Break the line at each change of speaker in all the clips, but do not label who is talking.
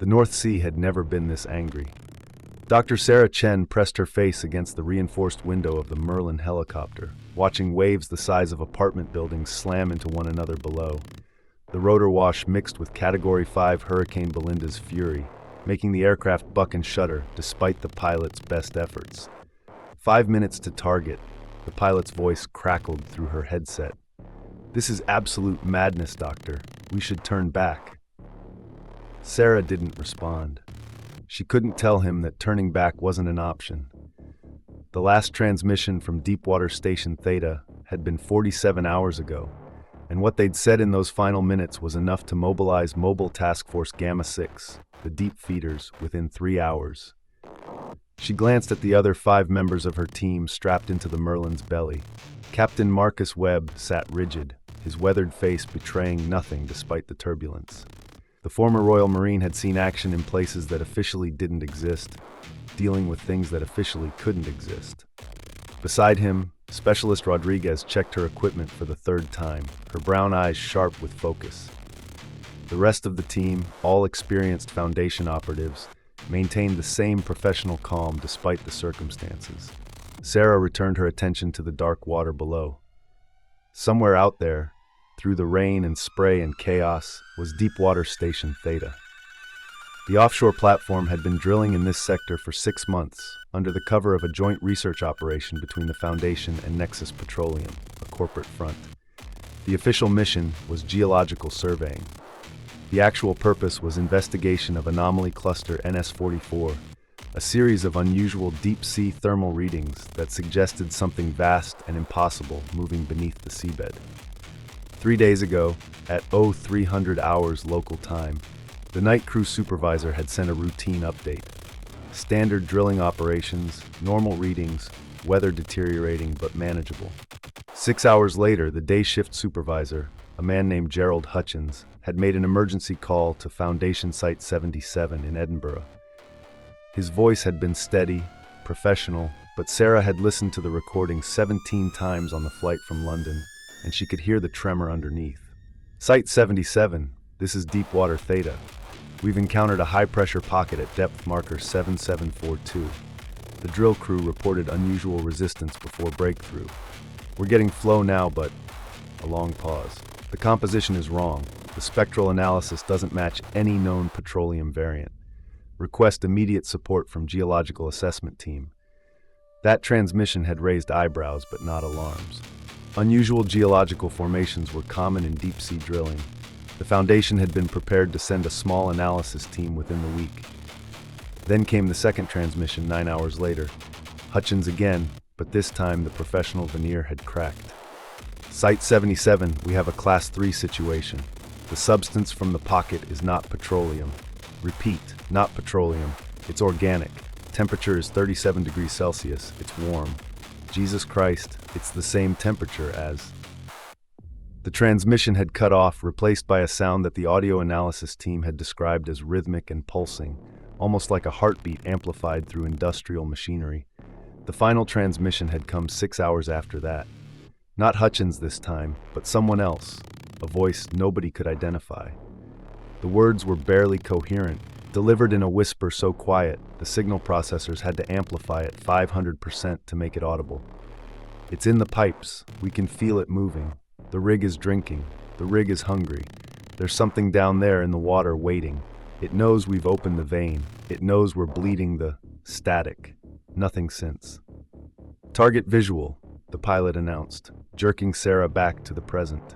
The North Sea had never been this angry. Dr. Sarah Chen pressed her face against the reinforced window of the Merlin helicopter, watching waves the size of apartment buildings slam into one another below. The rotor wash mixed with Category 5 Hurricane Belinda's fury, making the aircraft buck and shudder despite the pilot's best efforts. 5 minutes to target, the pilot's voice crackled through her headset. "This is absolute madness, Doctor. We should turn back." Sarah didn't respond. She couldn't tell him that turning back wasn't an option. The last transmission from Deepwater Station Theta had been 47 hours ago, and what they'd said in those final minutes was enough to mobilize Mobile Task Force Gamma 6, the deep feeders, within 3 hours. She glanced at the other 5 members of her team strapped into the Merlin's belly. Captain Marcus Webb sat rigid, his weathered face betraying nothing despite the turbulence. The former Royal Marine had seen action in places that officially didn't exist, dealing with things that officially couldn't exist. Beside him, Specialist Rodriguez checked her equipment for the 3rd time, her brown eyes sharp with focus. The rest of the team, all experienced Foundation operatives, maintained the same professional calm despite the circumstances. Sarah returned her attention to the dark water below. Somewhere out there, through the rain and spray and chaos, was Deepwater Station Theta. The offshore platform had been drilling in this sector for 6 months, under the cover of a joint research operation between the Foundation and Nexus Petroleum, a corporate front. The official mission was geological surveying. The actual purpose was investigation of anomaly cluster NS-44, a series of unusual deep-sea thermal readings that suggested something vast and impossible moving beneath the seabed. 3 days ago, at 0300 hours local time, the night crew supervisor had sent a routine update. Standard drilling operations, normal readings, weather deteriorating but manageable. 6 hours later, the day shift supervisor, a man named Gerald Hutchins, had made an emergency call to Foundation Site 77 in Edinburgh. His voice had been steady, professional, but Sarah had listened to the recording 17 times on the flight from London, and she could hear the tremor underneath. Site 77, this is Deepwater Theta. We've encountered a high-pressure pocket at depth marker 7742. The drill crew reported unusual resistance before breakthrough. We're getting flow now, but... A long pause. The composition is wrong. The spectral analysis doesn't match any known petroleum variant. Request immediate support from Geological Assessment Team. That transmission had raised eyebrows, but not alarms. Unusual geological formations were common in deep-sea drilling. The Foundation had been prepared to send a small analysis team within the week. Then came the second transmission 9 hours later. Hutchins again, but this time the professional veneer had cracked. Site 77, we have a Class 3 situation. The substance from the pocket is not petroleum. Repeat, not petroleum. It's organic. Temperature is 37 degrees Celsius. It's warm. Jesus Christ, it's the same temperature as... The transmission had cut off, replaced by a sound that the audio analysis team had described as rhythmic and pulsing, almost like a heartbeat amplified through industrial machinery. The final transmission had come 6 hours after that. Not Hutchins this time, but someone else, a voice nobody could identify. The words were barely coherent, delivered in a whisper so quiet, the signal processors had to amplify it 500% to make it audible. It's in the pipes. We can feel it moving. The rig is drinking. The rig is hungry. There's something down there in the water waiting. It knows we've opened the vein. It knows we're bleeding the static. Nothing since. Target visual, the pilot announced, jerking Sarah back to the present.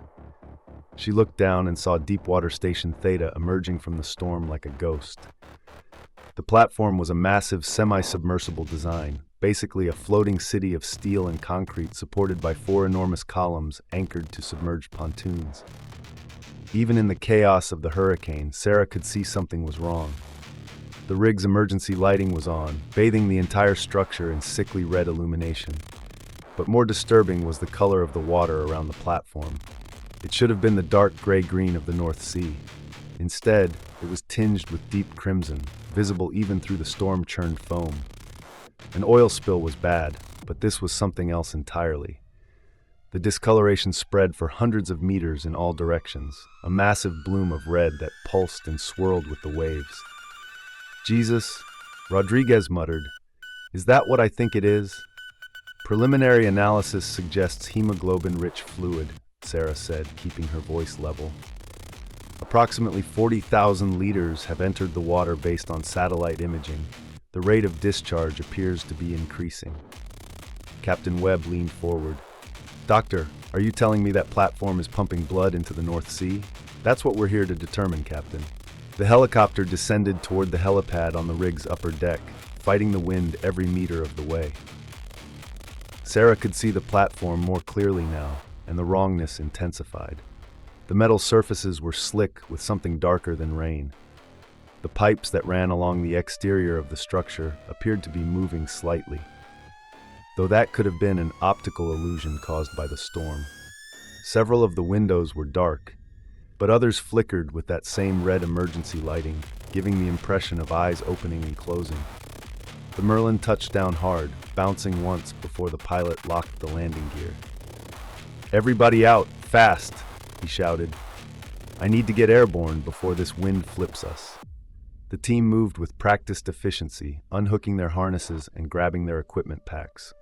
She looked down and saw Deepwater Station Theta emerging from the storm like a ghost. The platform was a massive semi-submersible design, basically a floating city of steel and concrete supported by 4 enormous columns anchored to submerged pontoons. Even in the chaos of the hurricane, Sarah could see something was wrong. The rig's emergency lighting was on, bathing the entire structure in sickly red illumination. But more disturbing was the color of the water around the platform. It should have been the dark gray-green of the North Sea. Instead, it was tinged with deep crimson, visible even through the storm-churned foam. An oil spill was bad, but this was something else entirely. The discoloration spread for hundreds of meters in all directions, a massive bloom of red that pulsed and swirled with the waves. Jesus, Rodriguez muttered. Is that what I think it is? Preliminary analysis suggests hemoglobin-rich fluid, Sarah said, keeping her voice level. Approximately 40,000 liters have entered the water based on satellite imaging. The rate of discharge appears to be increasing. Captain Webb leaned forward. Doctor, are you telling me that platform is pumping blood into the North Sea? That's what we're here to determine, Captain. The helicopter descended toward the helipad on the rig's upper deck, fighting the wind every meter of the way. Sarah could see the platform more clearly now, and the wrongness intensified. The metal surfaces were slick with something darker than rain. The pipes that ran along the exterior of the structure appeared to be moving slightly, though that could have been an optical illusion caused by the storm. Several of the windows were dark, but others flickered with that same red emergency lighting, giving the impression of eyes opening and closing. The Merlin touched down hard, bouncing once before the pilot locked the landing gear. "Everybody out, fast!" he shouted. "I need to get airborne before this wind flips us." The team moved with practiced efficiency, unhooking their harnesses and grabbing their equipment packs.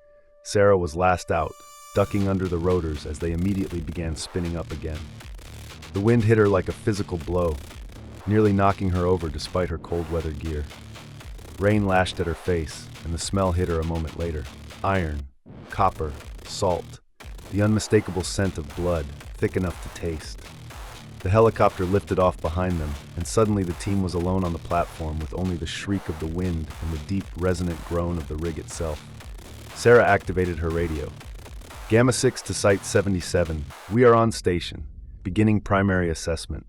Sarah was last out, ducking under the rotors as they immediately began spinning up again. The wind hit her like a physical blow, nearly knocking her over despite her cold-weather gear. Rain lashed at her face, and the smell hit her a moment later. Iron, copper, salt, the unmistakable scent of blood, thick enough to taste. The helicopter lifted off behind them, and suddenly the team was alone on the platform with only the shriek of the wind and the deep, resonant groan of the rig itself. Sarah activated her radio. "Gamma 6 to Site 77. We are on station. Beginning primary assessment."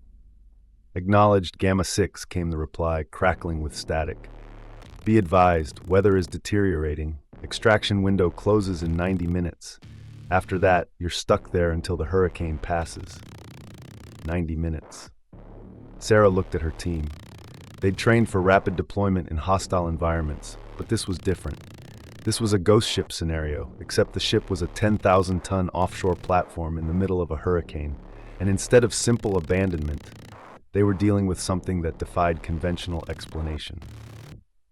"Acknowledged, Gamma 6, came the reply, crackling with static. "Be advised, weather is deteriorating. Extraction window closes in 90 minutes. After that, you're stuck there until the hurricane passes." 90 minutes. Sarah looked at her team. They'd trained for rapid deployment in hostile environments, but this was different. This was a ghost ship scenario, except the ship was a 10,000-ton offshore platform in the middle of a hurricane, and instead of simple abandonment, they were dealing with something that defied conventional explanation.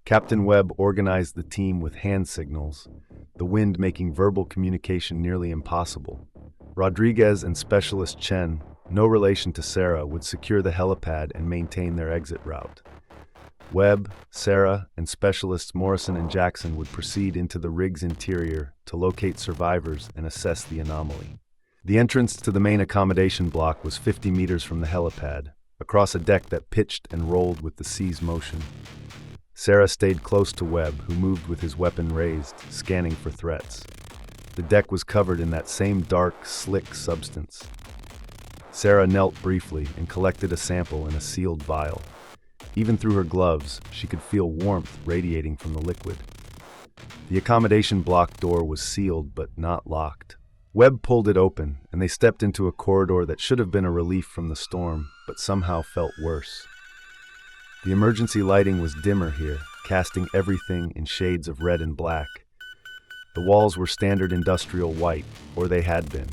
Captain Webb organized the team with hand signals, the wind making verbal communication nearly impossible. Rodriguez and Specialist Chen, no relation to Sarah, would secure the helipad and maintain their exit route. Webb, Sarah, and Specialists Morrison and Jackson would proceed into the rig's interior to locate survivors and assess the anomaly. The entrance to the main accommodation block was 50 meters from the helipad, across a deck that pitched and rolled with the sea's motion. Sarah stayed close to Webb, who moved with his weapon raised, scanning for threats. The deck was covered in that same dark, slick substance. Sarah knelt briefly and collected a sample in a sealed vial. Even through her gloves, she could feel warmth radiating from the liquid. The accommodation block door was sealed but not locked. Webb pulled it open, and they stepped into a corridor that should have been a relief from the storm, but somehow felt worse. The emergency lighting was dimmer here, casting everything in shades of red and black. The walls were standard industrial white, or they had been.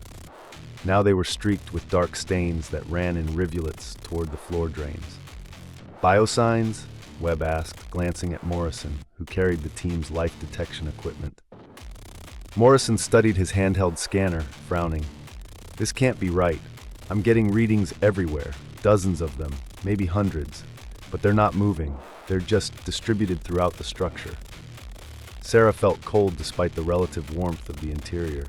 Now they were streaked with dark stains that ran in rivulets toward the floor drains. "Biosigns?" Webb asked, glancing at Morrison, who carried the team's life detection equipment. Morrison studied his handheld scanner, frowning. "This can't be right. I'm getting readings everywhere, dozens of them, maybe hundreds. But they're not moving, they're just distributed throughout the structure." Sarah felt cold despite the relative warmth of the interior.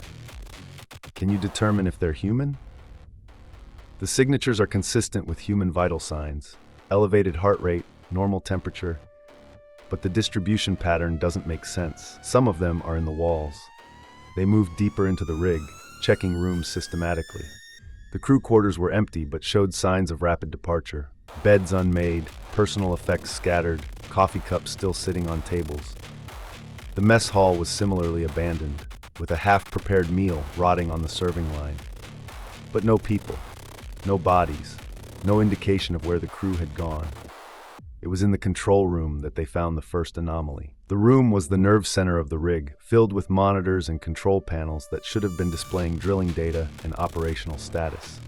"Can you determine if they're human?" "The signatures are consistent with human vital signs. Elevated heart rate, normal temperature. But the distribution pattern doesn't make sense. Some of them are in the walls." They moved deeper into the rig, checking rooms systematically. The crew quarters were empty but showed signs of rapid departure. Beds unmade, personal effects scattered, coffee cups still sitting on tables. The mess hall was similarly abandoned, with a half-prepared meal rotting on the serving line. But no people, no bodies, no indication of where the crew had gone. It was in the control room that they found the first anomaly. The room was the nerve center of the rig, filled with monitors and control panels that should have been displaying drilling data and operational status.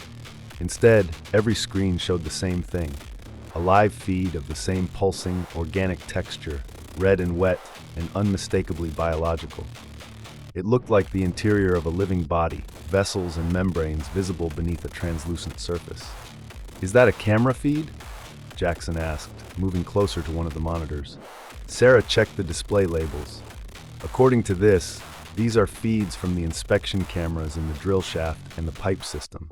Instead, every screen showed the same thing: a live feed of the same pulsing, organic texture, red and wet, and unmistakably biological. It looked like the interior of a living body, vessels and membranes visible beneath a translucent surface. "Is that a camera feed?" Jackson asked, moving closer to one of the monitors. Sarah checked the display labels. According to this, these are feeds from the inspection cameras in the drill shaft and the pipe system.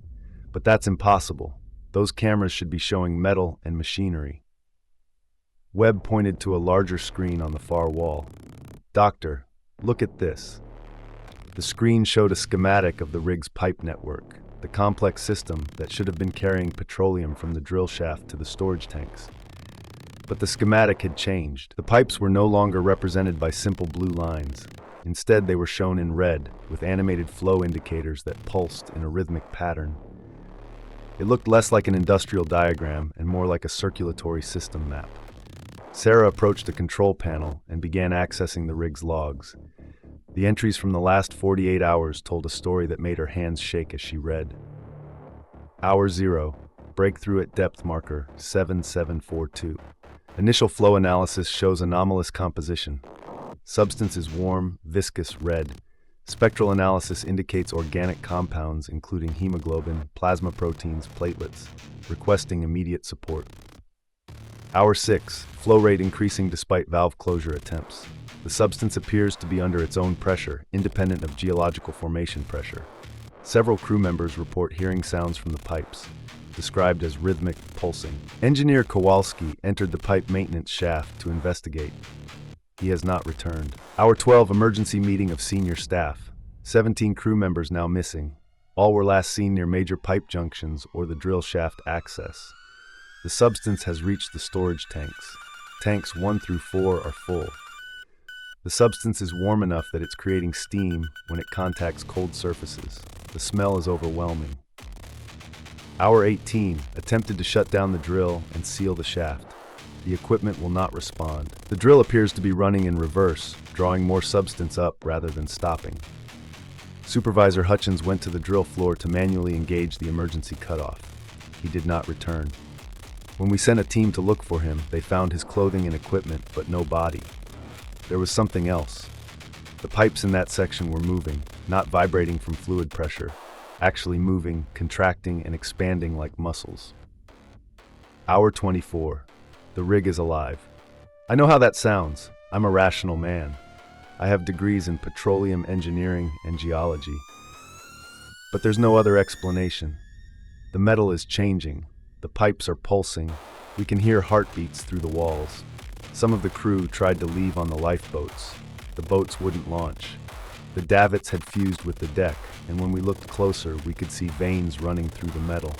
But that's impossible. Those cameras should be showing metal and machinery. Webb pointed to a larger screen on the far wall. "Doctor, look at this." The screen showed a schematic of the rig's pipe network, the complex system that should have been carrying petroleum from the drill shaft to the storage tanks. But the schematic had changed. The pipes were no longer represented by simple blue lines. Instead, they were shown in red, with animated flow indicators that pulsed in a rhythmic pattern. It looked less like an industrial diagram and more like a circulatory system map. Sarah approached the control panel and began accessing the rig's logs. The entries from the last 48 hours told a story that made her hands shake as she read. Hour 0, breakthrough at depth marker 7742. Initial flow analysis shows anomalous composition. Substance is warm, viscous red. Spectral analysis indicates organic compounds including hemoglobin, plasma proteins, platelets, requesting immediate support. Hour 6, flow rate increasing despite valve closure attempts. The substance appears to be under its own pressure, independent of geological formation pressure. Several crew members report hearing sounds from the pipes, described as rhythmic pulsing. Engineer Kowalski entered the pipe maintenance shaft to investigate. He has not returned. Hour 12, emergency meeting of senior staff. 17 crew members now missing. All were last seen near major pipe junctions or the drill shaft access. The substance has reached the storage tanks. Tanks 1 through 4 are full. The substance is warm enough that it's creating steam when it contacts cold surfaces. The smell is overwhelming. Hour 18, attempted to shut down the drill and seal the shaft. The equipment will not respond. The drill appears to be running in reverse, drawing more substance up rather than stopping. Supervisor Hutchins went to the drill floor to manually engage the emergency cutoff. He did not return. When we sent a team to look for him, they found his clothing and equipment, but no body. There was something else. The pipes in that section were moving, not vibrating from fluid pressure, actually moving, contracting, and expanding like muscles. Hour 24. The rig is alive. I know how that sounds. I'm a rational man. I have degrees in petroleum engineering and geology. But there's no other explanation. The metal is changing. The pipes are pulsing. We can hear heartbeats through the walls. Some of the crew tried to leave on the lifeboats. The boats wouldn't launch. The davits had fused with the deck, and when we looked closer, we could see veins running through the metal.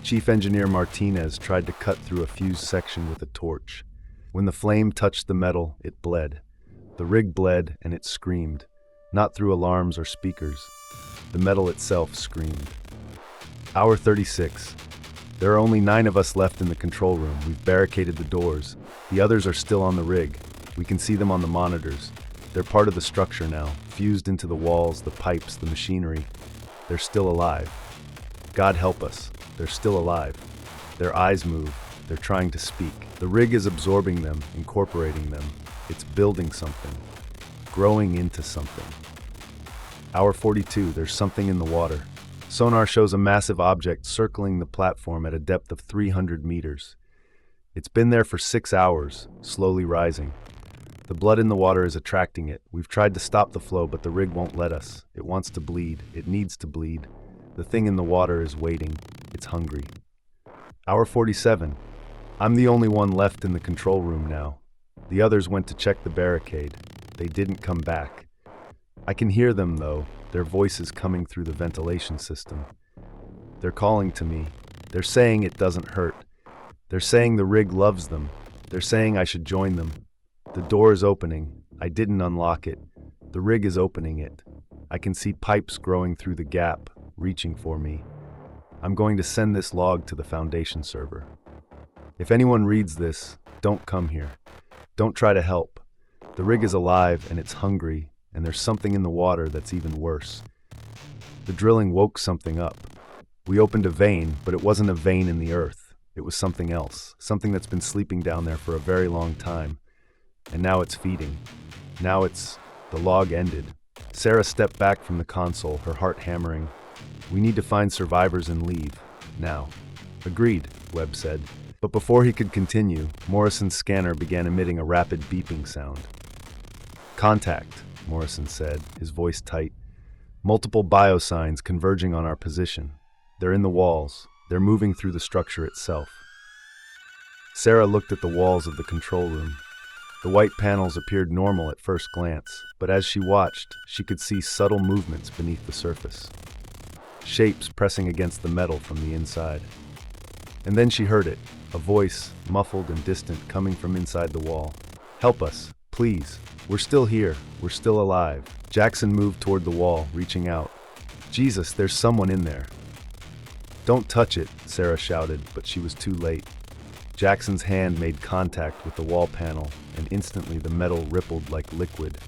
Chief Engineer Martinez tried to cut through a fused section with a torch. When the flame touched the metal, it bled. The rig bled, and it screamed, not through alarms or speakers. The metal itself screamed. Hour 36. There are only 9 of us left in the control room. We've barricaded the doors. The others are still on the rig. We can see them on the monitors. They're part of the structure now, fused into the walls, the pipes, the machinery. They're still alive. God help us. They're still alive. Their eyes move. They're trying to speak. The rig is absorbing them, incorporating them. It's building something, growing into something. Hour 42, there's something in the water. Sonar shows a massive object circling the platform at a depth of 300 meters. It's been there for 6 hours, slowly rising. The blood in the water is attracting it. We've tried to stop the flow, but the rig won't let us. It wants to bleed. It needs to bleed. The thing in the water is waiting. It's hungry. Hour 47. I'm the only one left in the control room now. The others went to check the barricade. They didn't come back. I can hear them, though, their voices coming through the ventilation system. They're calling to me. They're saying it doesn't hurt. They're saying the rig loves them. They're saying I should join them. The door is opening. I didn't unlock it. The rig is opening it. I can see pipes growing through the gap, reaching for me. I'm going to send this log to the Foundation server. If anyone reads this, don't come here. Don't try to help. The rig is alive and it's hungry, and there's something in the water that's even worse. The drilling woke something up. We opened a vein, but it wasn't a vein in the earth. It was something else, something that's been sleeping down there for a very long time. And now it's feeding. Now it's... The log ended. Sarah stepped back from the console, her heart hammering. We need to find survivors and leave. Now. Agreed, Webb said. But before he could continue, Morrison's scanner began emitting a rapid beeping sound. Contact, Morrison said, his voice tight. Multiple biosigns converging on our position. They're in the walls. They're moving through the structure itself. Sarah looked at the walls of the control room. The white panels appeared normal at first glance, but as she watched, she could see subtle movements beneath the surface. Shapes pressing against the metal from the inside. And then she heard it, a voice, muffled and distant, coming from inside the wall. Help us, please. We're still here. We're still alive. Jackson moved toward the wall, reaching out. Jesus, there's someone in there. Don't touch it, Sarah shouted, but she was too late. Jackson's hand made contact with the wall panel, and instantly the metal rippled like liquid.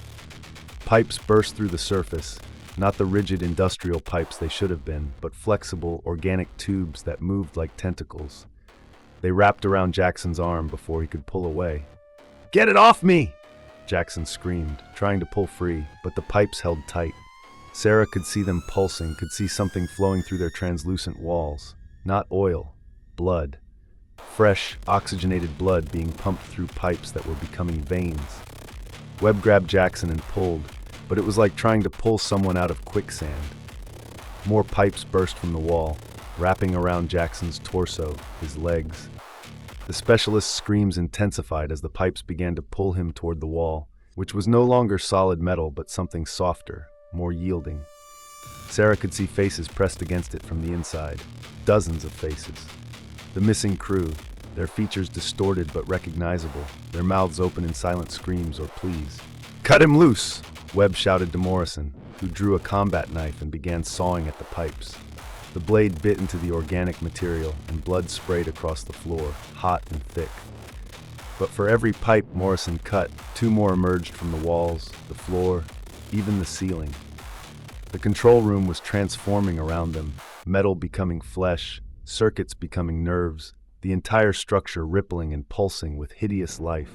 Pipes burst through the surface, not the rigid industrial pipes they should have been, but flexible, organic tubes that moved like tentacles. They wrapped around Jackson's arm before he could pull away. Get it off me! Jackson screamed, trying to pull free, but the pipes held tight. Sarah could see them pulsing, could see something flowing through their translucent walls. Not oil, blood. Fresh, oxygenated blood being pumped through pipes that were becoming veins. Webb grabbed Jackson and pulled, but it was like trying to pull someone out of quicksand. More pipes burst from the wall, wrapping around Jackson's torso, his legs. The specialist's screams intensified as the pipes began to pull him toward the wall, which was no longer solid metal but something softer, more yielding. Sarah could see faces pressed against it from the inside, dozens of faces. The missing crew, their features distorted but recognizable, their mouths open in silent screams or pleas. Cut him loose! Webb shouted to Morrison, who drew a combat knife and began sawing at the pipes. The blade bit into the organic material and blood sprayed across the floor, hot and thick. But for every pipe Morrison cut, two more emerged from the walls, the floor, even the ceiling. The control room was transforming around them, metal becoming flesh, circuits becoming nerves, the entire structure rippling and pulsing with hideous life.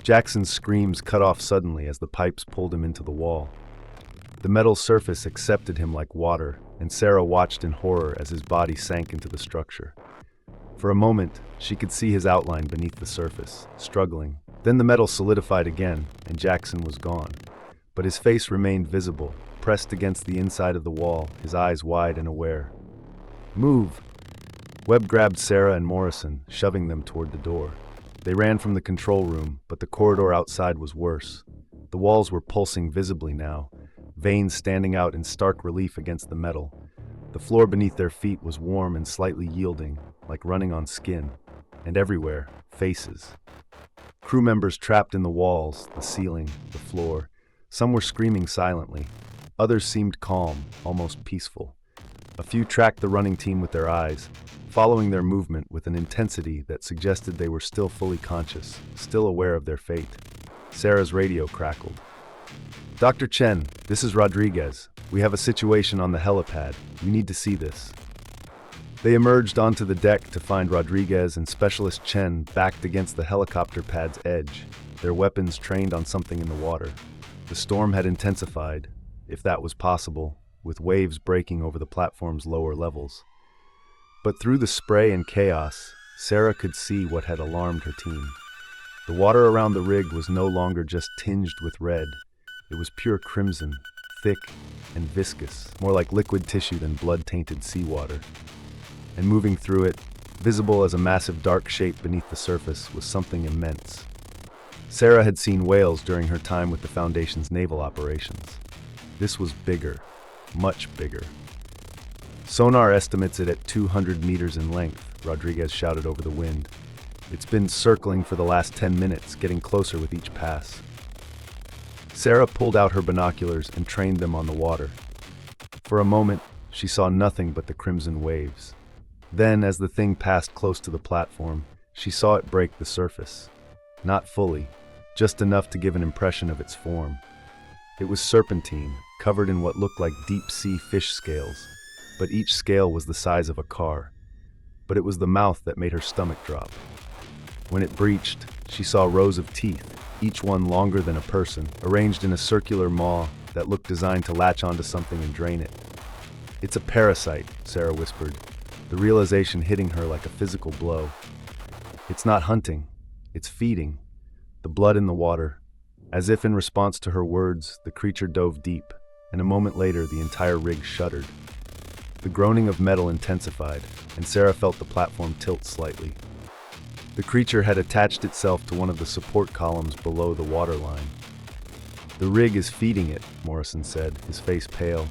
Jackson's screams cut off suddenly as the pipes pulled him into the wall. The metal surface accepted him like water, and Sarah watched in horror as his body sank into the structure. For a moment, she could see his outline beneath the surface, struggling. Then the metal solidified again, and Jackson was gone. But his face remained visible, pressed against the inside of the wall, his eyes wide and aware. Move! Webb grabbed Sarah and Morrison, shoving them toward the door. They ran from the control room, but the corridor outside was worse. The walls were pulsing visibly now, veins standing out in stark relief against the metal. The floor beneath their feet was warm and slightly yielding, like running on skin. And everywhere, faces. Crew members trapped in the walls, the ceiling, the floor. Some were screaming silently. Others seemed calm, almost peaceful. A few tracked the running team with their eyes, following their movement with an intensity that suggested they were still fully conscious, still aware of their fate. Sarah's radio crackled. Dr. Chen, this is Rodriguez. We have a situation on the helipad. You need to see this. They emerged onto the deck to find Rodriguez and Specialist Chen backed against the helicopter pad's edge, their weapons trained on something in the water. The storm had intensified, if that was possible, with waves breaking over the platform's lower levels. But through the spray and chaos, Sarah could see what had alarmed her team. The water around the rig was no longer just tinged with red. It was pure crimson, thick and viscous, more like liquid tissue than blood-tainted seawater. And moving through it, visible as a massive dark shape beneath the surface, was something immense. Sarah had seen whales during her time with the Foundation's naval operations. This was bigger, much bigger. Sonar estimates it at 200 meters in length, Rodriguez shouted over the wind. It's been circling for the last 10 minutes, getting closer with each pass. Sarah pulled out her binoculars and trained them on the water. For a moment, she saw nothing but the crimson waves. Then, as the thing passed close to the platform, she saw it break the surface. Not fully, just enough to give an impression of its form. It was serpentine, covered in what looked like deep-sea fish scales, but each scale was the size of a car. but it was the mouth that made her stomach drop. When it breached, she saw rows of teeth, each one longer than a person, arranged in a circular maw that looked designed to latch onto something and drain it. "It's a parasite," Sarah whispered, the realization hitting her like a physical blow. "It's not hunting, it's feeding." The blood in the water. As if in response to her words, the creature dove deep, and a moment later the entire rig shuddered. The groaning of metal intensified, and Sarah felt the platform tilt slightly. The creature had attached itself to one of the support columns below the waterline. "The rig is feeding it," Morrison said, his face pale.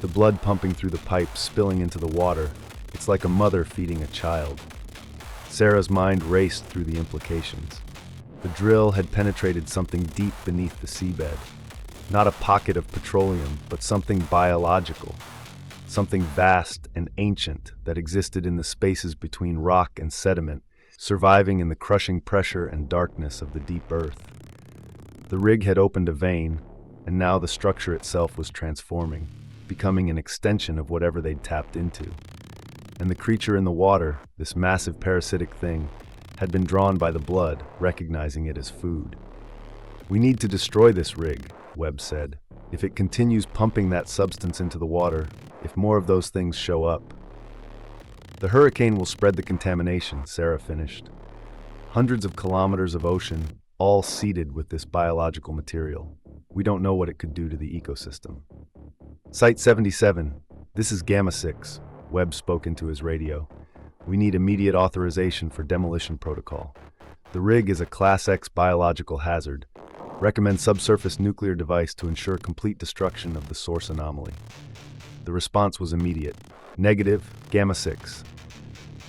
The blood pumping through the pipes, spilling into the water. It's like a mother feeding a child. Sarah's mind raced through the implications. The drill had penetrated something deep beneath the seabed. Not a pocket of petroleum, but something biological. Something vast and ancient that existed in the spaces between rock and sediment, surviving in the crushing pressure and darkness of the deep earth. The rig had opened a vein, and now the structure itself was transforming, becoming an extension of whatever they'd tapped into. And the creature in the water, this massive parasitic thing, had been drawn by the blood, recognizing it as food. "We need to destroy this rig," Webb said. "If it continues pumping that substance into the water, if more of those things show up." "The hurricane will spread the contamination," Sarah finished. "Hundreds of kilometers of ocean, all seeded with this biological material. We don't know what it could do to the ecosystem." "Site 77, this is Gamma 6, Webb spoke into his radio. "We need immediate authorization for demolition protocol. The rig is a Class X biological hazard. Recommend subsurface nuclear device to ensure complete destruction of the source anomaly." The response was immediate. "Negative, Gamma 6.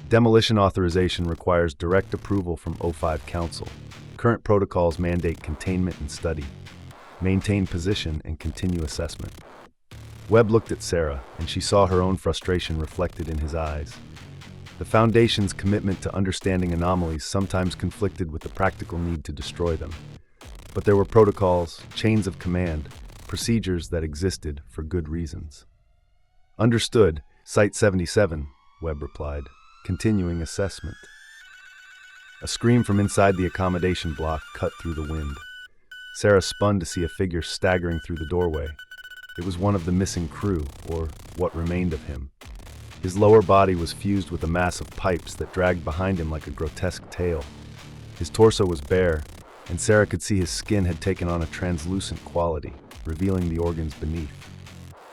Demolition authorization requires direct approval from O5 Council. Current protocols mandate containment and study. Maintain position and continue assessment." Webb looked at Sarah, and she saw her own frustration reflected in his eyes. The Foundation's commitment to understanding anomalies sometimes conflicted with the practical need to destroy them. But there were protocols, chains of command, procedures that existed for good reasons. "Understood, Site 77, Webb replied, continuing assessment. A scream from inside the accommodation block cut through the wind. Sarah spun to see a figure staggering through the doorway. It was one of the missing crew, or what remained of him. His lower body was fused with a mass of pipes that dragged behind him like a grotesque tail. His torso was bare, and Sarah could see his skin had taken on a translucent quality, revealing the organs beneath.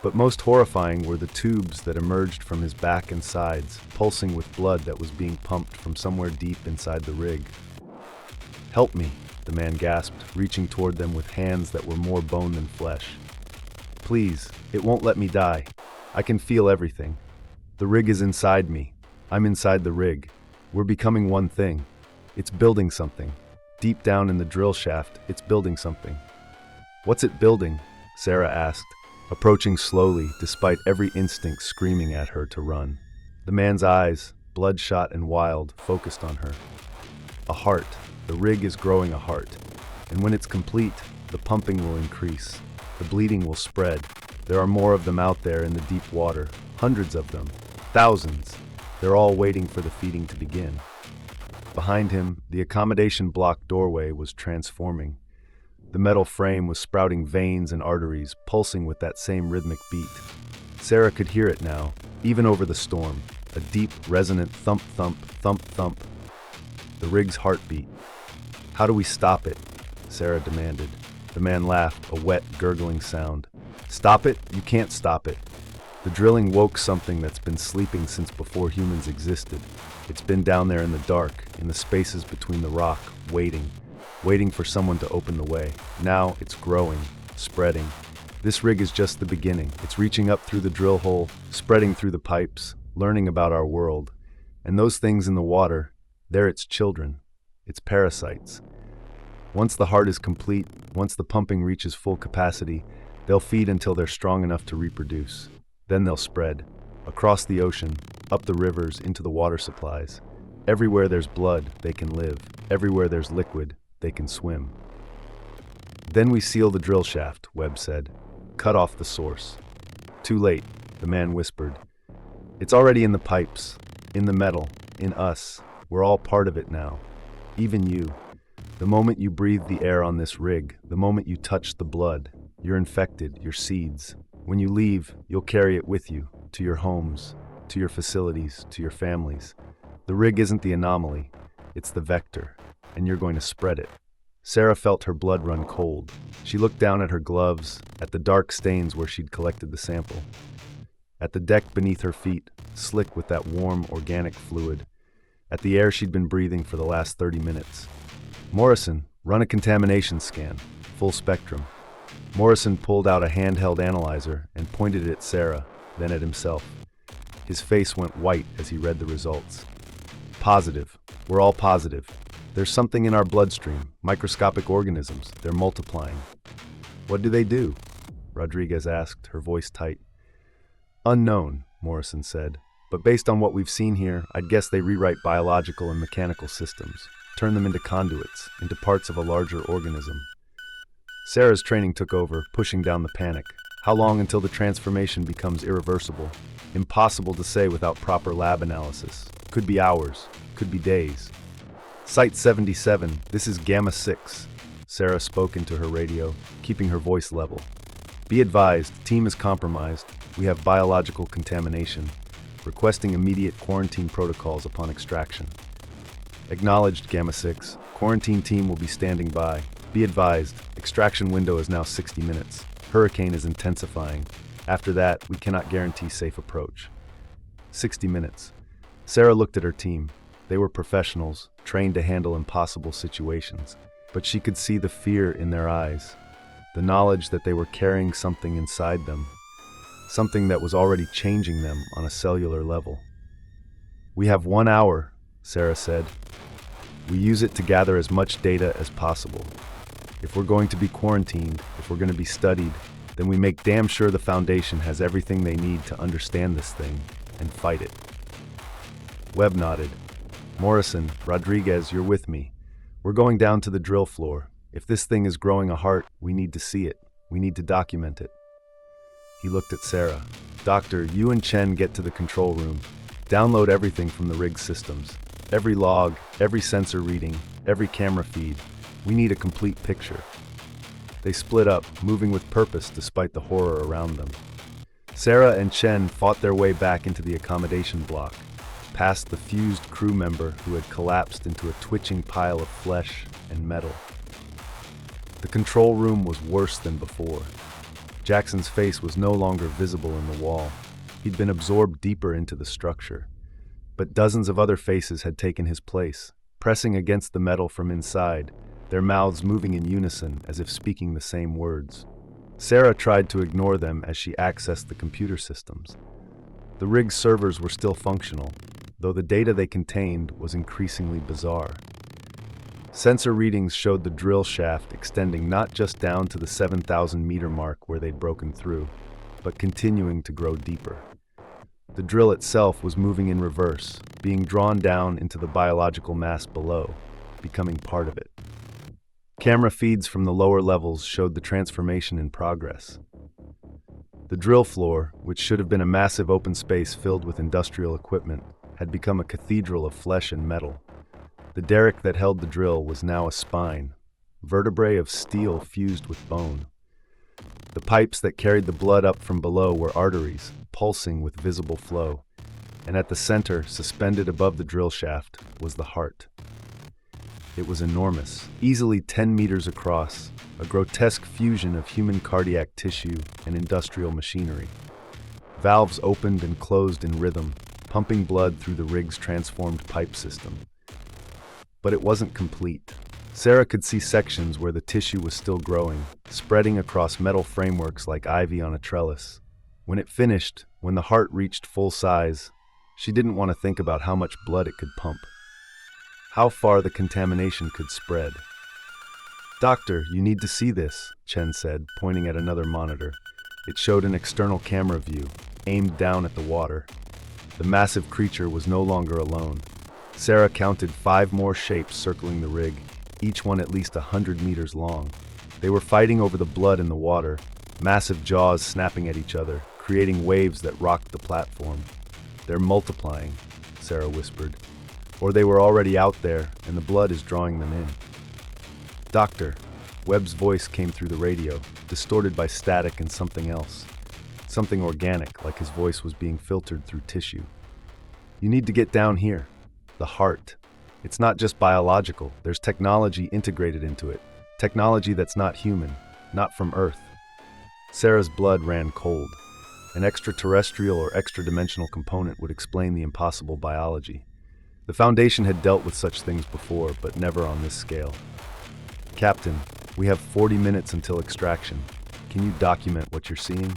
But most horrifying were the tubes that emerged from his back and sides, pulsing with blood that was being pumped from somewhere deep inside the rig. "Help me," the man gasped, reaching toward them with hands that were more bone than flesh. "Please, it won't let me die. I can feel everything. The rig is inside me. I'm inside the rig. We're becoming one thing. It's building something. Deep down in the drill shaft, it's building something." "What's it building?" Sarah asked, approaching slowly despite every instinct screaming at her to run. The man's eyes, bloodshot and wild, focused on her. "A heart. The rig is growing a heart. And when it's complete, the pumping will increase. The bleeding will spread. There are more of them out there in the deep water. Hundreds of them. Thousands. They're all waiting for the feeding to begin." Behind him, the accommodation block doorway was transforming. The metal frame was sprouting veins and arteries, pulsing with that same rhythmic beat. Sarah could hear it now, even over the storm, a deep, resonant thump-thump, thump-thump. The rig's heartbeat. "How do we stop it?" Sarah demanded. The man laughed, a wet, gurgling sound. "Stop it? You can't stop it. The drilling woke something that's been sleeping since before humans existed. It's been down there in the dark, in the spaces between the rock, waiting for someone to open the way. Now it's growing, spreading. This rig is just the beginning. It's reaching up through the drill hole, spreading through the pipes, learning about our world. And those things in the water, they're its children, its parasites. Once the heart is complete, once the pumping reaches full capacity, they'll feed until they're strong enough to reproduce. Then they'll spread, across the ocean, up the rivers, into the water supplies. Everywhere there's blood, they can live. Everywhere there's liquid, they can swim. Then we seal the drill shaft, Webb said. Cut off the source. Too late, the man whispered. It's already in the pipes. In the metal, in us. We're all part of it now. Even you. The moment you breathe the air on this rig, the moment you touch the blood, you're infected, you're seeds. When you leave, you'll carry it with you, to your homes, to your facilities, to your families. The rig isn't the anomaly, it's the vector, and you're going to spread it. Sarah felt her blood run cold. She looked down at her gloves, at the dark stains where she'd collected the sample. At the deck beneath her feet, slick with that warm, organic fluid. At the air she'd been breathing for the last 30 minutes. Morrison, run a contamination scan, full spectrum. Morrison pulled out a handheld analyzer and pointed it at Sarah, then at himself. His face went white as he read the results. Positive. We're all positive. There's something in our bloodstream, microscopic organisms. They're multiplying. What do they do? Rodriguez asked, her voice tight. Unknown, Morrison said. But based on what we've seen here, I'd guess they rewrite biological and mechanical systems, turn them into conduits, into parts of a larger organism. Sarah's training took over, pushing down the panic. How long until the transformation becomes irreversible? Impossible to say without proper lab analysis. Could be hours, could be days. Site 77, this is Gamma 6. Sarah spoke into her radio, keeping her voice level. Be advised, team is compromised. We have biological contamination. Requesting immediate quarantine protocols upon extraction. Acknowledged, Gamma 6. Quarantine team will be standing by. Be advised, extraction window is now 60 minutes. Hurricane is intensifying. After that, we cannot guarantee safe approach. 60 minutes. Sarah looked at her team. They were professionals, trained to handle impossible situations. But she could see the fear in their eyes, the knowledge that they were carrying something inside them, something that was already changing them on a cellular level. We have 1 hour, Sarah said. We use it to gather as much data as possible. If we're going to be quarantined, if we're going to be studied, then we make damn sure the Foundation has everything they need to understand this thing and fight it. Webb nodded. Morrison, Rodriguez, you're with me. We're going down to the drill floor. If this thing is growing a heart, we need to see it. We need to document it. He looked at Sarah. Doctor, you and Chen get to the control room. Download everything from the rig systems. Every log, every sensor reading, every camera feed. We need a complete picture. They split up, moving with purpose despite the horror around them. Sarah and Chen fought their way back into the accommodation block, past the fused crew member who had collapsed into a twitching pile of flesh and metal. The control room was worse than before. Jackson's face was no longer visible in the wall. He'd been absorbed deeper into the structure. But dozens of other faces had taken his place, pressing against the metal from inside, their mouths moving in unison as if speaking the same words. Sarah tried to ignore them as she accessed the computer systems. The rig's servers were still functional, though the data they contained was increasingly bizarre. Sensor readings showed the drill shaft extending not just down to the 7,000-meter mark where they'd broken through, but continuing to grow deeper. The drill itself was moving in reverse, being drawn down into the biological mass below, becoming part of it. Camera feeds from the lower levels showed the transformation in progress. The drill floor, which should have been a massive open space filled with industrial equipment, had become a cathedral of flesh and metal. The derrick that held the drill was now a spine, vertebrae of steel fused with bone. The pipes that carried the blood up from below were arteries, pulsing with visible flow, and at the center, suspended above the drill shaft, was the heart. It was enormous, easily 10 meters across, a grotesque fusion of human cardiac tissue and industrial machinery. Valves opened and closed in rhythm, pumping blood through the rig's transformed pipe system. But it wasn't complete. Sarah could see sections where the tissue was still growing, spreading across metal frameworks like ivy on a trellis. When it finished, when the heart reached full size, she didn't want to think about how much blood it could pump, how far the contamination could spread. Doctor, you need to see this, Chen said, pointing at another monitor. It showed an external camera view, aimed down at the water. The massive creature was no longer alone. Sarah counted 5 more shapes circling the rig, each one at least 100 meters long. They were fighting over the blood in the water, massive jaws snapping at each other, creating waves that rocked the platform. They're multiplying, Sarah whispered. Or they were already out there, and the blood is drawing them in. Doctor, Webb's voice came through the radio, distorted by static and something else. Something organic, like his voice was being filtered through tissue. You need to get down here. The heart. It's not just biological, there's technology integrated into it. Technology that's not human, not from Earth. Sarah's blood ran cold. An extraterrestrial or extra-dimensional component would explain the impossible biology. The Foundation had dealt with such things before, but never on this scale. Captain, we have 40 minutes until extraction. Can you document what you're seeing?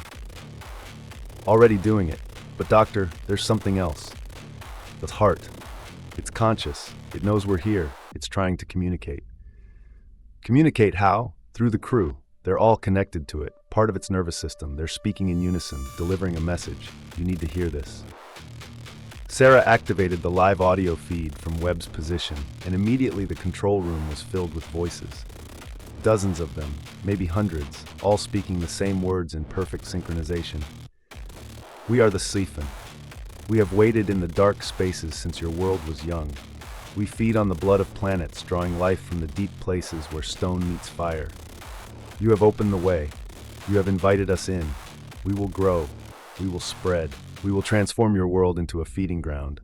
Already doing it. But doctor, there's something else. The heart. It's conscious. It knows we're here. It's trying to communicate. Communicate how? Through the crew. They're all connected to it. Part of its nervous system. They're speaking in unison, delivering a message. You need to hear this. Sarah activated the live audio feed from Webb's position, and immediately the control room was filled with voices. Dozens of them, maybe hundreds, all speaking the same words in perfect synchronization. We are the Sleephen. We have waited in the dark spaces since your world was young. We feed on the blood of planets, drawing life from the deep places where stone meets fire. You have opened the way. You have invited us in. We will grow. We will spread. We will transform your world into a feeding ground.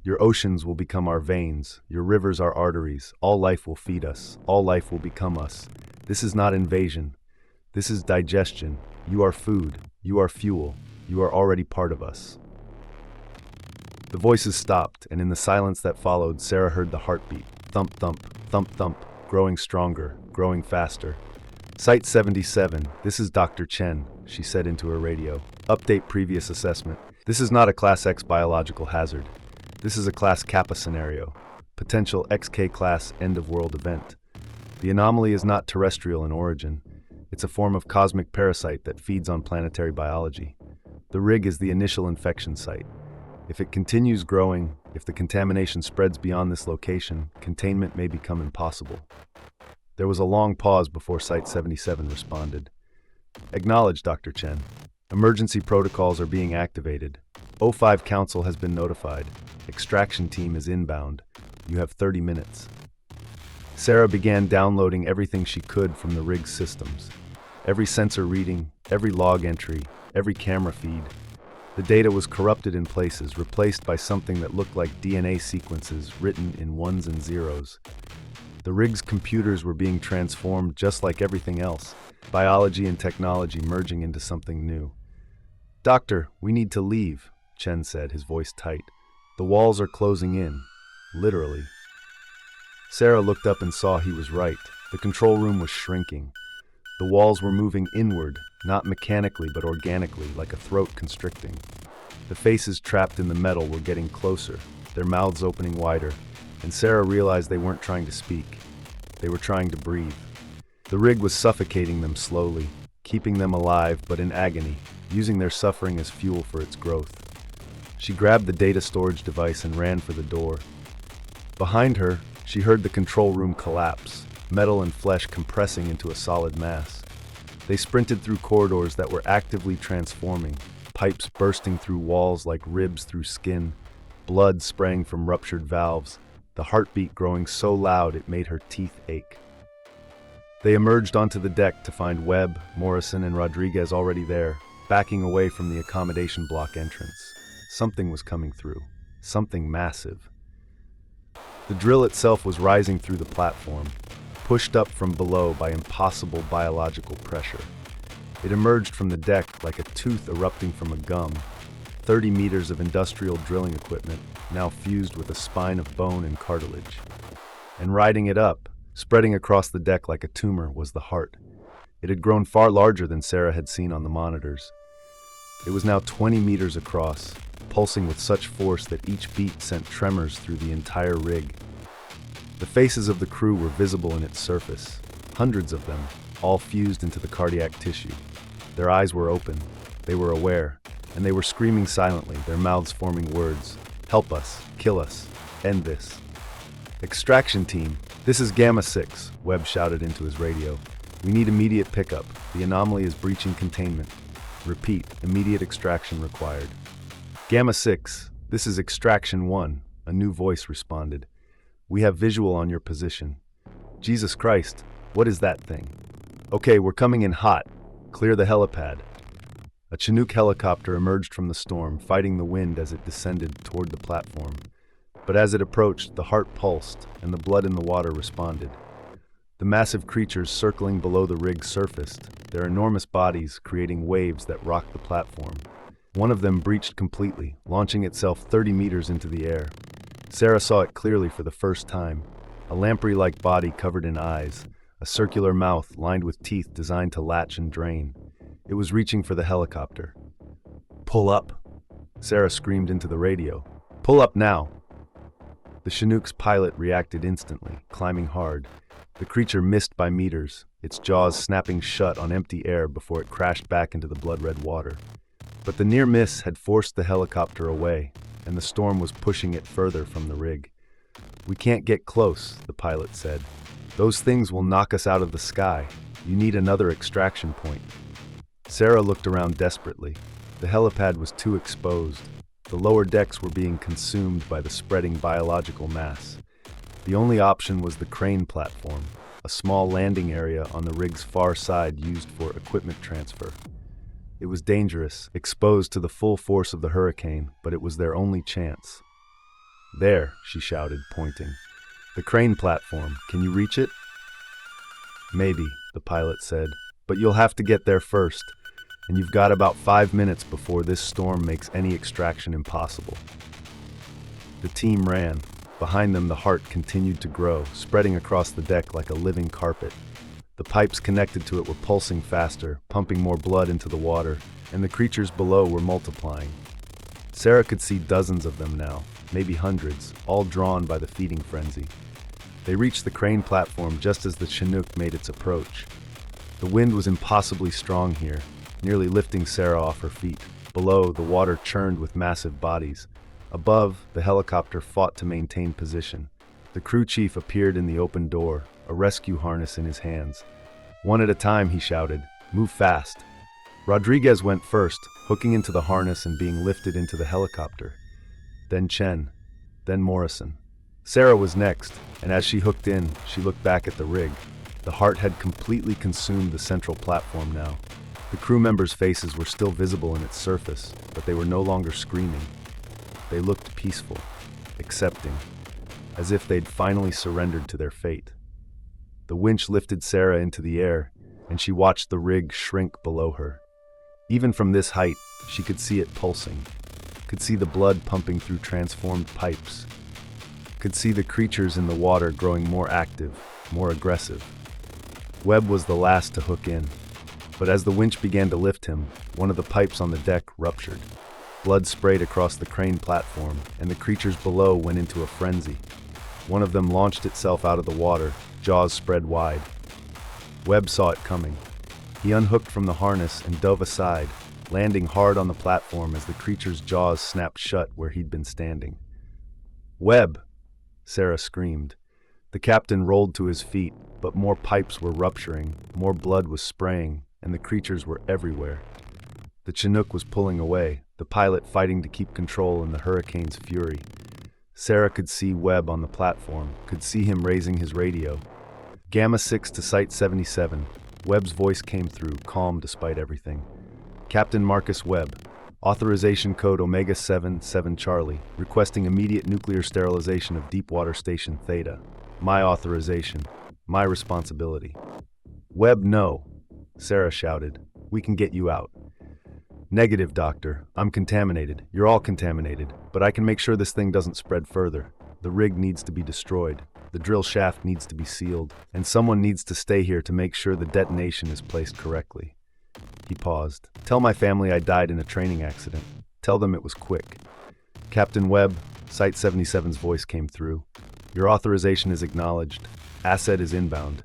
Your oceans will become our veins. Your rivers our arteries. All life will feed us. All life will become us. This is not invasion. This is digestion. You are food. You are fuel. You are already part of us. The voices stopped, and in the silence that followed, Sarah heard the heartbeat. Thump, thump, thump, thump, growing stronger, growing faster. Site 77, this is Dr. Chen, she said into her radio. Update previous assessment. This is not a Class X biological hazard. This is a Class Kappa scenario. Potential XK class end-of-world event. The anomaly is not terrestrial in origin. It's a form of cosmic parasite that feeds on planetary biology. The rig is the initial infection site. If it continues growing, if the contamination spreads beyond this location, containment may become impossible. There was a long pause before Site 77 responded. Acknowledged, Dr. Chen. Emergency protocols are being activated. O5 Council has been notified. Extraction team is inbound. You have 30 minutes. Sarah began downloading everything she could from the rig's systems. Every sensor reading, every log entry, every camera feed. The data was corrupted in places, replaced by something that looked like DNA sequences written in ones and zeros. The rig's computers were being transformed just like everything else, biology and technology merging into something new. Doctor, we need to leave, Chen said, his voice tight. The walls are closing in, literally. Sarah looked up and saw he was right. The control room was shrinking. The walls were moving inward, not mechanically but organically, like a throat constricting. The faces trapped in the metal were getting closer, their mouths opening wider, and Sarah realized they weren't trying to speak. They were trying to breathe. The rig was suffocating them slowly, keeping them alive but in agony, using their suffering as fuel for its growth. She grabbed the data storage device and ran for the door. Behind her, she heard the control room collapse, metal and flesh compressing into a solid mass. They sprinted through corridors that were actively transforming, pipes bursting through walls like ribs through skin, blood spraying from ruptured valves, the heartbeat growing so loud it made her teeth ache. They emerged onto the deck to find Webb, Morrison, and Rodriguez already there, backing away from the accommodation block entrance. Something was coming through, something massive. The drill itself was rising through the platform, pushed up from below by impossible biological pressure. It emerged from the deck like a tooth erupting from a gum, 30 meters of industrial drilling equipment, now fused with a spine of bone and cartilage. And riding it up, spreading across the deck like a tumor, was the heart. It had grown far larger than Sarah had seen on the monitors. It was now 20 meters across, pulsing with such force that each beat sent tremors through the entire rig. The faces of the crew were visible in its surface, hundreds of them, all fused into the cardiac tissue. Their eyes were open, they were aware, and they were screaming silently, their mouths forming words. Help us, kill us, end this. Extraction team, this is Gamma 6, Webb shouted into his radio. We need immediate pickup. The anomaly is breaching containment. Repeat, immediate extraction required. Gamma 6, this is Extraction 1. a new voice responded. "We have visual on your position." "Jesus Christ, what is that thing?" "Okay, we're coming in hot. Clear the helipad." A Chinook helicopter emerged from the storm, fighting the wind as it descended toward the platform. But as it approached, the heart pulsed, and the blood in the water responded. The massive creatures circling below the rig surfaced, their enormous bodies creating waves that rocked the platform. One of them breached completely, launching itself 30 meters into the air. Sarah saw it clearly for the first time. A lamprey-like body covered in eyes, a circular mouth lined with teeth designed to latch and drain. It was reaching for the helicopter. "Pull up!" Sarah screamed into the radio. "Pull up now!" The Chinook's pilot reacted instantly, climbing hard. The creature missed by meters, its jaws snapping shut on empty air before it crashed back into the blood-red water. But the near miss had forced the helicopter away, and the storm was pushing it further from the rig. "We can't get close," the pilot said. "Those things will knock us out of the sky. You need another extraction point." Sarah looked around desperately. The helipad was too exposed. The lower decks were being consumed by the spreading biological mass. The only option was the crane platform, a small landing area on the rig's far side used for equipment transfer. It was dangerous, exposed to the full force of the hurricane, but it was their only chance. "There," she shouted, pointing. "The crane platform. Can you reach it?" "Maybe," the pilot said, "but you'll have to get there first. And you've got about 5 minutes before this storm makes any extraction impossible." The team ran. Behind them, the heart continued to grow, spreading across the deck like a living carpet. The pipes connected to it were pulsing faster, pumping more blood into the water, and the creatures below were multiplying. Sarah could see dozens of them now, maybe hundreds, all drawn by the feeding frenzy. They reached the crane platform just as the Chinook made its approach. The wind was impossibly strong here, nearly lifting Sarah off her feet. Below, the water churned with massive bodies. Above, the helicopter fought to maintain position. The crew chief appeared in the open door, a rescue harness in his hands. "One at a time," he shouted. "Move fast." Rodriguez went first, hooking into the harness and being lifted into the helicopter. Then Chen. Then Morrison. Sarah was next, and as she hooked in, she looked back at the rig. The heart had completely consumed the central platform now. The crew members' faces were still visible in its surface, but they were no longer screaming. They looked peaceful, accepting, as if they'd finally surrendered to their fate. The winch lifted Sarah into the air, and she watched the rig shrink below her. Even from this height, she could see it pulsing, could see the blood pumping through transformed pipes, could see the creatures in the water growing more active, more aggressive. Webb was the last to hook in. But as the winch began to lift him, one of the pipes on the deck ruptured. Blood sprayed across the crane platform, and the creatures below went into a frenzy. One of them launched itself out of the water, jaws spread wide. Webb saw it coming. He unhooked from the harness and dove aside, landing hard on the platform as the creature's jaws snapped shut where he'd been standing. "Webb!" Sarah screamed. The captain rolled to his feet, but more pipes were rupturing, more blood was spraying, and the creatures were everywhere. The Chinook was pulling away, the pilot fighting to keep control in the hurricane's fury. Sarah could see Webb on the platform, could see him raising his radio. "Gamma 6 to Site 77. Webb's voice came through, calm despite everything. "Captain Marcus Webb. Authorization code Omega 77 Charlie, requesting immediate nuclear sterilization of Deepwater Station Theta. My authorization. My responsibility." "Webb, no," Sarah shouted. "We can get you out." "Negative, Doctor. I'm contaminated. You're all contaminated. But I can make sure this thing doesn't spread further. The rig needs to be destroyed. The drill shaft needs to be sealed. And someone needs to stay here to make sure the detonation is placed correctly." He paused. "Tell my family I died in a training accident. Tell them it was quick." "Captain Webb," Site 77's voice came through. "Your authorization is acknowledged. Asset is inbound.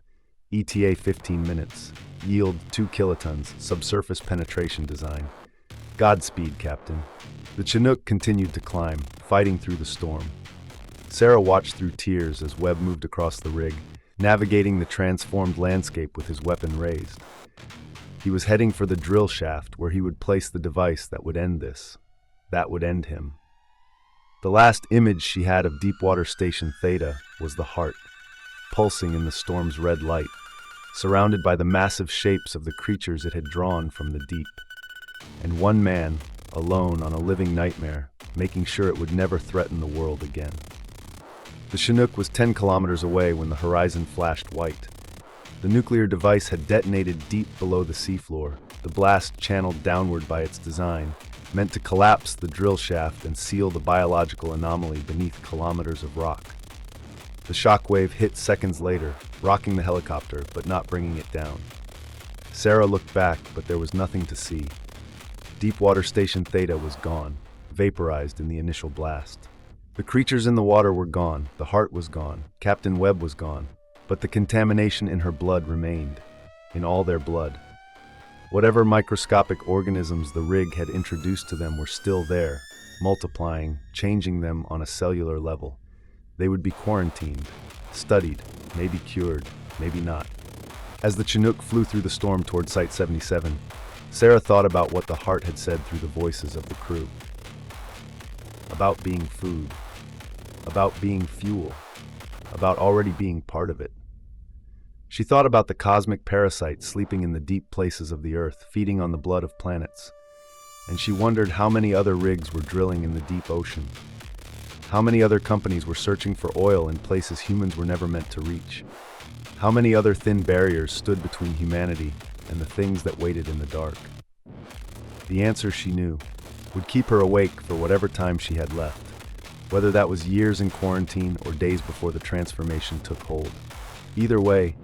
ETA 15 minutes. Yield 2 kilotons. Subsurface penetration design. Godspeed, Captain." The Chinook continued to climb, fighting through the storm. Sarah watched through tears as Webb moved across the rig, navigating the transformed landscape with his weapon raised. He was heading for the drill shaft where he would place the device that would end this. That would end him. The last image she had of Deepwater Station Theta was the heart, pulsing in the storm's red light, surrounded by the massive shapes of the creatures it had drawn from the deep. And one man, alone on a living nightmare, making sure it would never threaten the world again. The Chinook was 10 kilometers away when the horizon flashed white. The nuclear device had detonated deep below the seafloor, the blast channeled downward by its design, meant to collapse the drill shaft and seal the biological anomaly beneath kilometers of rock. The shockwave hit seconds later, rocking the helicopter but not bringing it down. Sarah looked back, but there was nothing to see. Deepwater Station Theta was gone, vaporized in the initial blast. The creatures in the water were gone, the heart was gone, Captain Webb was gone, but the contamination in her blood remained, in all their blood. Whatever microscopic organisms the rig had introduced to them were still there, multiplying, changing them on a cellular level. They would be quarantined, studied, maybe cured, maybe not. As the Chinook flew through the storm toward Site 77, Sarah thought about what the heart had said through the voices of the crew. About being food, about being fuel, about already being part of it. She thought about the cosmic parasites sleeping in the deep places of the earth, feeding on the blood of planets. And she wondered how many other rigs were drilling in the deep ocean. How many other companies were searching for oil in places humans were never meant to reach. How many other thin barriers stood between humanity and the things that waited in the dark. The answer, she knew, would keep her awake for whatever time she had left, whether that was years in quarantine or days before the transformation took hold. Either way,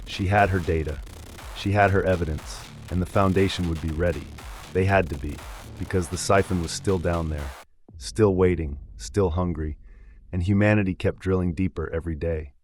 she had her data, she had her evidence, and the Foundation would be ready. They had to be, because the siphon was still down there, still waiting, still hungry, and humanity kept drilling deeper every day.